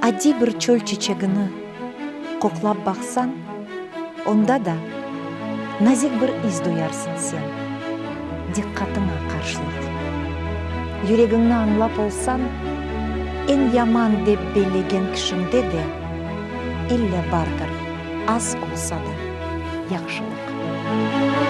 адди бір чөл чечегini коклап баксаң, онда да назик бір из дуярсың сен, диккатыңа каршылык. Жүрегіңні аңлап олсаң, эн яман деп белеген кишиңде де илле бардыр, аз болса да, яхшылык.